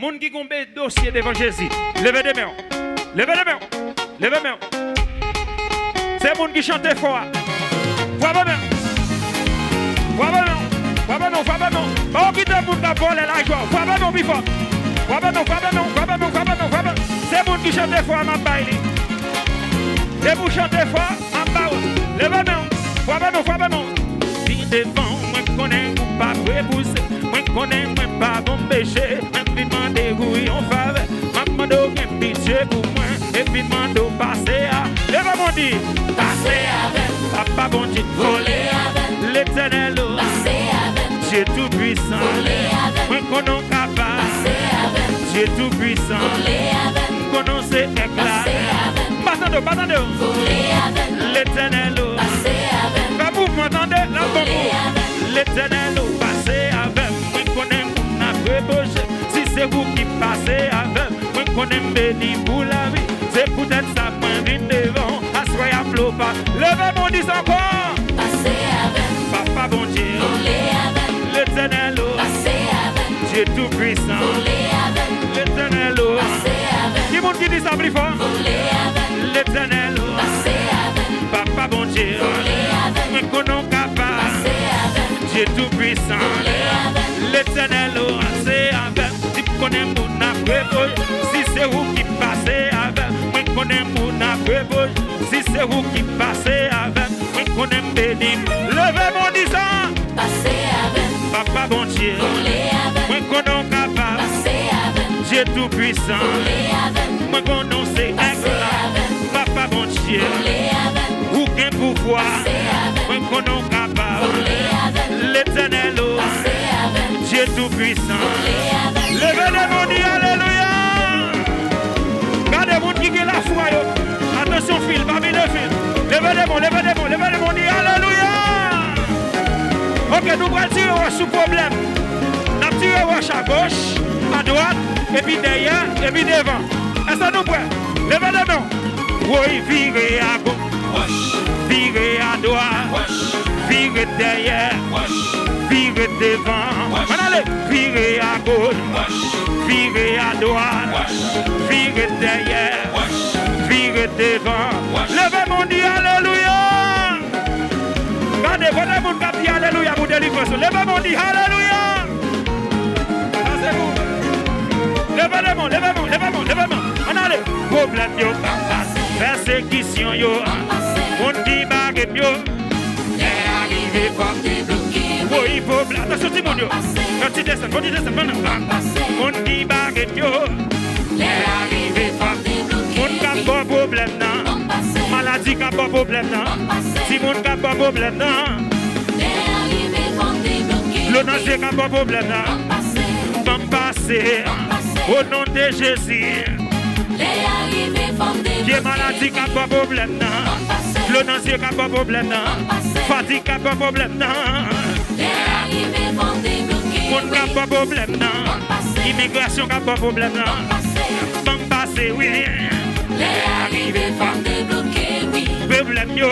Moun qui ont un dossier devant Jésus. Levez les mains. Levez les mains. Levez les mains. C'est moun qui chante fort. Voix les mains. Voix les mains. Voix les mains. Voix les mains. Pas qui te moun qui vole la joie. Voix les mains, bifo. Voix les mains. Voix les mains. Voix les mains. Voix les mains. Voix les mains. C'est moun qui chante fort, ma baille. Et vous chantez fort, ma baille. Levez les mains. Voix les mains. Voix les mains. Dis devant, moi connais pas prépousser. Moi connais pas bon péché. Moi demande où on faveur. Maman donne pitié pour moi. Et puis demande passer à. Levez mon dit. Passer avec. Papa bon Dieu. Voler avec. L'éternel. Passer avec. Dieu tout puissant. Voler avec. Moi connais capable. Passer avec. Dieu tout puissant. Voler avec. Connais c'est éclat. Passer avec. Passez-le, passez-le. Voler avec. L'éternel. Passer avec. Quand vous m'entendez, là pour vous. L'éternel. Passer avec. Moi connais mon prépoché. Si c'est vous qui passez avec. Moi connais béni pour la vie. C'est peut-être ça moi vient devant. Assoyez à flot pas. Levez mon dis encore. Passez avec. Papa bon Dieu. Voler avec. L'éternel. Passez avec. Dieu tout puissant. Voler avec. L'éternel. Passez avec. Qui monde qui dit ça plus fort? Voler avec. L'éternel. Passez avec. Papa bon Dieu. Voler avec. Moi connais capable. Passez avec. Dieu tout puissant. Voler avec. L'éternel. Passez avec. Si vous connaissez mon après. Si c'est vous qui passez avec. Moi connais mon après. Si c'est vous qui passez avec. Moi connais béni. Levez mon disant. Passez avec. Papa bon Dieu. Voler avec. Moi connais capable. Passez avec. Dieu tout puissant. Voler avec. Moi connais c'est éclat. Papa bon Dieu. Voler avec. Aucun pouvoir. Passez avec. Moi connais capable. Voler avec. L'éternel. Passez avec. Dieu tout puissant. Voler avec. Levez les mon dit alléluia. Regardez vous qui est la foi. Attention fil, parmi le fil. Levez les mon, levez les mon, levez les mon dit alléluia. Ok, nous allons tirer sous problème. Nous allons tirer à gauche, à droite, et puis derrière, et puis devant. Est-ce que nous pouvons? Levez les mains. Oui, virez à gauche, virez à droite, virez derrière, virez devant. Allez, virez à gauche, virez à droite, virez derrière, virez devant. Levez mon dit alléluia. Regardez, voilà mon cap dit alléluia pour délivrer. Levez mon dit alléluia. Levez les mains, levez les mains, levez les mains, levez les mains. On allez. Problème yo, persécution yo, mon qui bague yo. Arrivé pour débloquer. Oui, problème. Attention tout le monde yo. Quand tu descends, mon qui bague yo. Arrivé pour débloquer. Mon qui a pas problème non. Maladie qui a pas problème non. Si mon qui a pas problème non. Arrivé pour débloquer. Le nager qui a pas problème non. Vam passer. Au nom de Jésus. Qui est maladie, qui n'a pas de problème, non. Le nausée, qui n'a pas de problème, non. Fatigue, qui n'a pas de problème, non. Monde qui n'a pas de problème, non. Immigration, qui n'a pas de problème, non. Banque passée, oui. Problème, yo.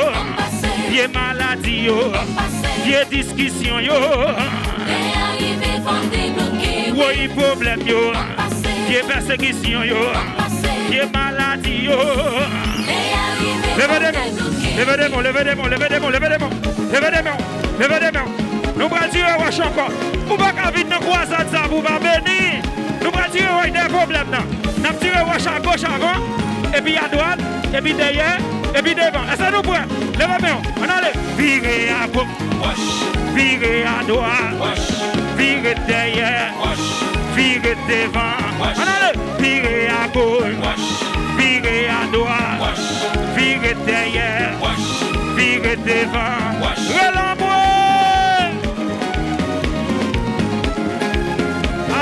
Qui est maladie, yo. Qui est discussion, yo. Oui, problème, yo. Qui est persécution, yo. Qui est maladie, yo. Levez les mains, levez les mains, levez les mains, levez les mains, levez les mains, levez les mains, levez les mains. Nous allons dire à Wash encore. Vous ne pouvez pas vite nous croiser ça, vous va venir. Nous allons dire à des problèmes. Nous allons dire à Wash à gauche avant, et puis à droite, et puis derrière, et puis devant. Est-ce que nous pouvons? Levez les mains, on allait. Virez à gauche, virez à droite, virez derrière, virez devant. On allait. Virez à gauche, virez à droite, virez derrière, virez devant. Relamboie.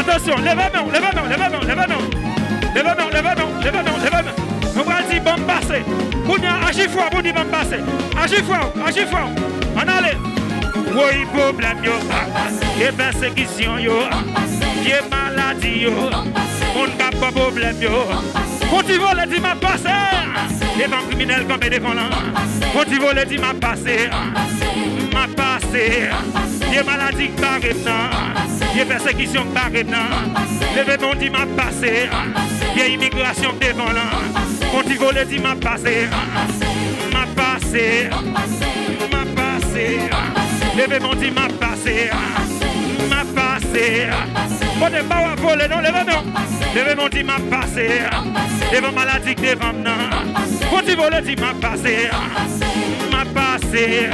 Attention, levez les mains, levez les mains, levez les mains, levez les mains, levez les mains, levez les mains, levez les mains, levez les mains. Nous allons dire bon passer. Vous dites agissez fort, vous dites bon passer. Agissez fort, agissez fort. On allait. Oui, problème yo, qui est persécution yo, qui est maladie yo. On n'a pas de problème, yo. Quand tu veux le dire, m'a passé. Devant criminel comme devant là. Quand tu veux le dire, m'a passé. M'a passé. passé. Y'a maladie qui paraît non. Y'a persécution qui paraît non. Levez mon dit m'a passé. Y'a immigration devant là. Mon petit volet dit m'a passé. M'a passé. M'a passé. Levez mon dit m'a passé. M'a passé. Bon de pas à voler non, levez non. Levez mon dit m'a passé. Devant maladie devant non. Mon petit volet dit m'a passé. M'a passé.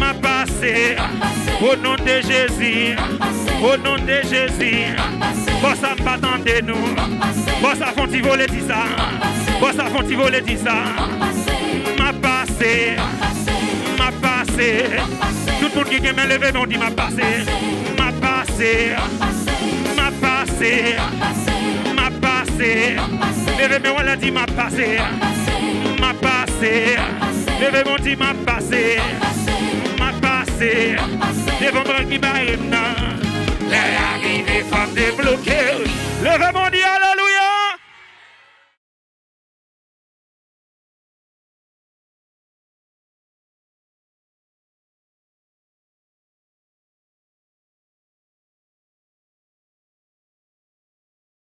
M'a passé. Au nom de Jésus. Au nom de Jésus. Bon ça pas attendez nous. Bon ça font petit voler dit ça. Bon ça font petit voler dit ça. M'a passé. M'a passé. Tout le monde qui aime lever mon dit m'a passé. M'a passé. M'a passé. M'a passé. Levez mon l'a dit m'a passé. M'a passé. Levez mon dit m'a passé. M'a passé. Devant moi qui m'a émené. Les arrivées femmes débloquées. Levez mon dit